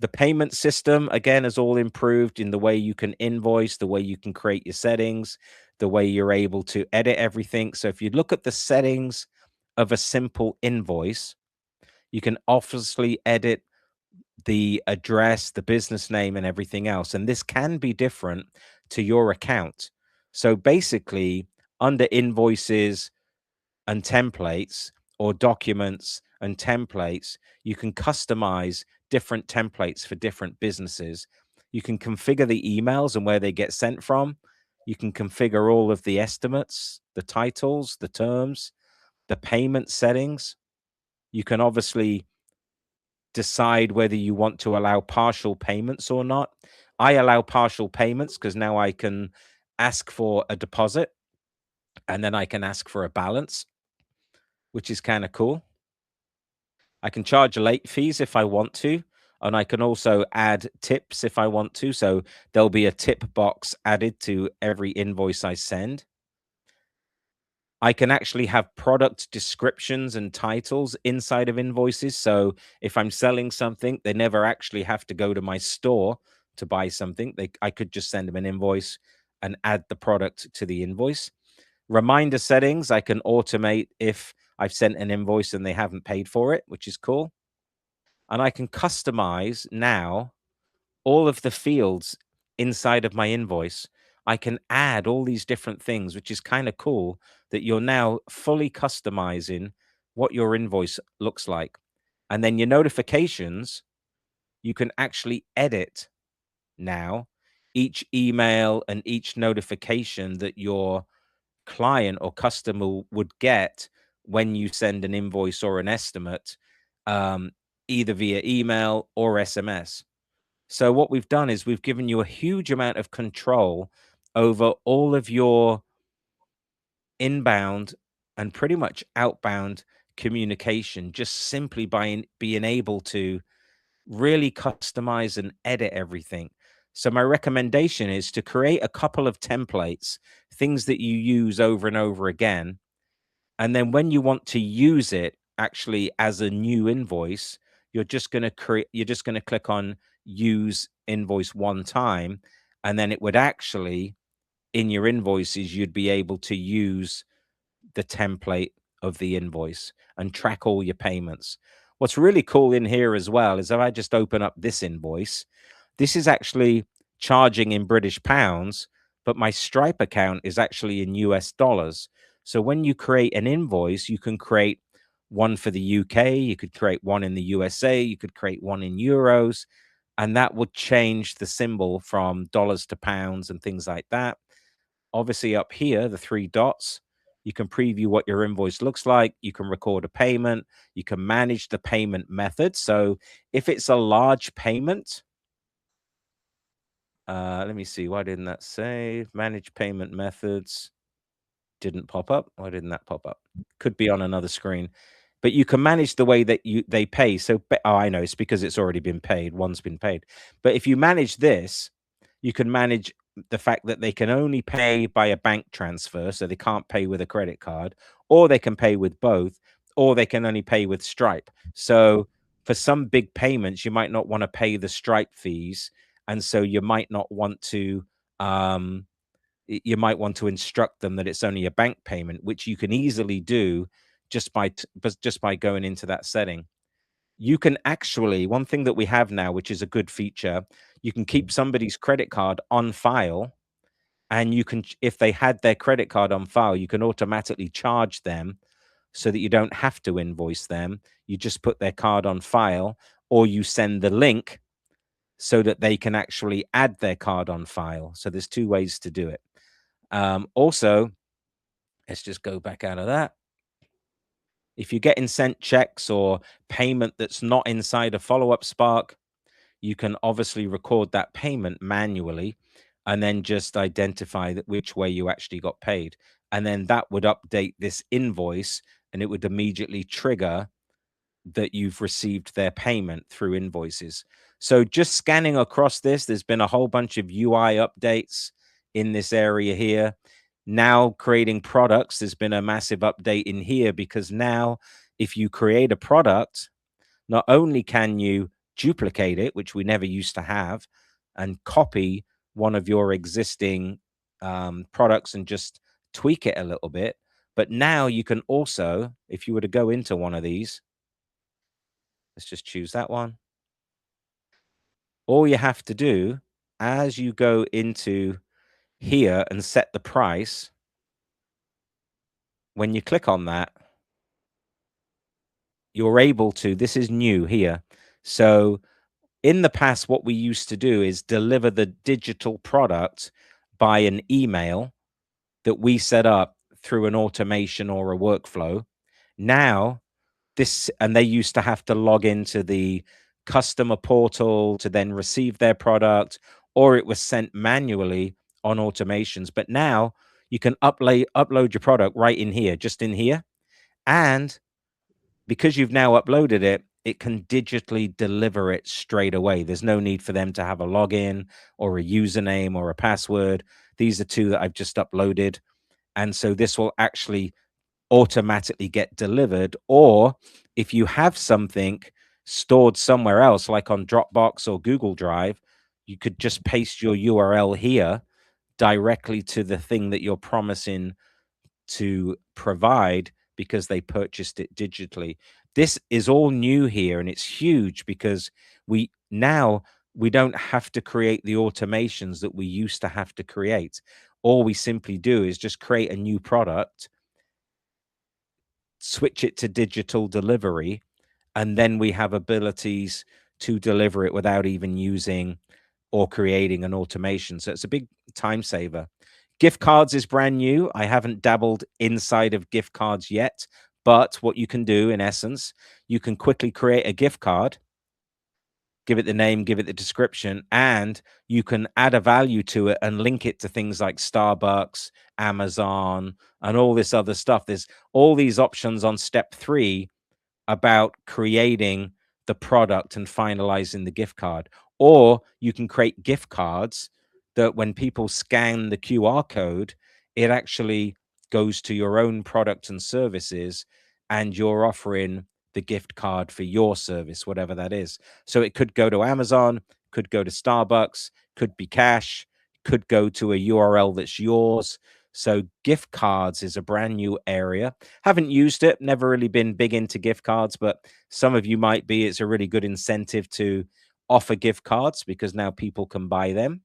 The payment system, again, is all improved in the way you can invoice, the way you can create your settings, the way you're able to edit everything. So if you look at the settings of a simple invoice, you can obviously edit the address, the business name, and everything else. And this can be different to your account. So basically, under invoices and templates, or documents and templates, you can customize different templates for different businesses. You can configure the emails and where they get sent from. You can configure all of the estimates, the titles, the terms, the payment settings. You can obviously decide whether you want to allow partial payments or not. I allow partial payments because now I can ask for a deposit and then I can ask for a balance, which is kind of cool. I can charge late fees if I want to, and I can also add tips if I want to. So there'll be a tip box added to every invoice I send. I can actually have product descriptions and titles inside of invoices. So if I'm selling something, they never actually have to go to my store to buy something. I could just send them an invoice and add the product to the invoice. Reminder settings, I can automate if I've sent an invoice and they haven't paid for it, which is cool. And I can customize now all of the fields inside of my invoice. I can add all these different things, which is kind of cool that you're now fully customizing what your invoice looks like. And then your notifications, you can actually edit now each email and each notification that your client or customer would get when you send an invoice or an estimate, either via email or SMS. So what we've done is we've given you a huge amount of control over all of your inbound and pretty much outbound communication, just simply by being able to really customize and edit everything. So my recommendation is to create a couple of templates, things that you use over and over again. And then when you want to use it actually as a new invoice, you're just going to click on use invoice one time. And then it would actually, in your invoices, you'd be able to use the template of the invoice and track all your payments. What's really cool in here as well is if I just open up this invoice, this is actually charging in British pounds, but my Stripe account is actually in US dollars. So when you create an invoice, you can create one for the UK, you could create one in the USA, you could create one in euros, and that would change the symbol from dollars to pounds and things like that. Obviously up here, the three dots, you can preview what your invoice looks like. You can record a payment. You can manage the payment method. So if it's a large payment, let me see. Why didn't that save? Manage payment methods. Didn't pop up. Why didn't that pop up? Could be on another screen. But you can manage the way that they pay. So, oh, I know. It's because it's already been paid. One's been paid. But if you manage this, you can manage the fact that they can only pay by a bank transfer, so they can't pay with a credit card, or they can pay with both, or they can only pay with Stripe. So for some big payments, you might not want to pay the Stripe fees, and so you might not want to instruct them that it's only a bank payment, which you can easily do just by going into that setting. You can actually, one thing that we have now, which is a good feature, you can keep somebody's credit card on file, and you can, if they had their credit card on file, you can automatically charge them so that you don't have to invoice them. You just put their card on file, or you send the link so that they can actually add their card on file. So there's two ways to do it. Also, let's just go back out of that. If you're getting sent checks or payment that's not inside a follow-up Spark, you can obviously record that payment manually and then just identify which way you actually got paid. And then that would update this invoice, and it would immediately trigger that you've received their payment through invoices. So just scanning across this, there's been a whole bunch of UI updates in this area here. Now creating products, there's been a massive update in here, because now if you create a product, not only can you duplicate it, which we never used to have, and copy one of your existing products and just tweak it a little bit. But now you can also, if you were to go into one of these, let's just choose that one. All you have to do as you go into here and set the price, when you click on that, you're able to, this is new here. So in the past, what we used to do is deliver the digital product by an email that we set up through an automation or a workflow. Now, and they used to have to log into the customer portal to then receive their product, or it was sent manually on automations. But now you can upload your product right in here, just in here. And because you've now uploaded it, it can digitally deliver it straight away. There's no need for them to have a login or a username or a password. These are two that I've just uploaded. And so this will actually automatically get delivered. Or if you have something stored somewhere else, like on Dropbox or Google Drive, you could just paste your URL here directly to the thing that you're promising to provide because they purchased it digitally. This is all new here, and it's huge because we don't have to create the automations that we used to have to create. All we simply do is just create a new product, switch it to digital delivery, and then we have abilities to deliver it without even using or creating an automation. So it's a big time saver. Gift cards is brand new. I haven't dabbled inside of gift cards yet, but what you can do in essence, you can quickly create a gift card, give it the name, give it the description, and you can add a value to it and link it to things like Starbucks, Amazon, and all this other stuff. There's all these options on step 3 about creating the product and finalizing the gift card. Or you can create gift cards that when people scan the QR code, it actually goes to your own product and services, and you're offering the gift card for your service, whatever that is. So it could go to Amazon, could go to Starbucks, could be cash, could go to a URL that's yours. So gift cards is a brand new area. Haven't used it, never really been big into gift cards, but some of you might be. It's a really good incentive to offer gift cards because now people can buy them.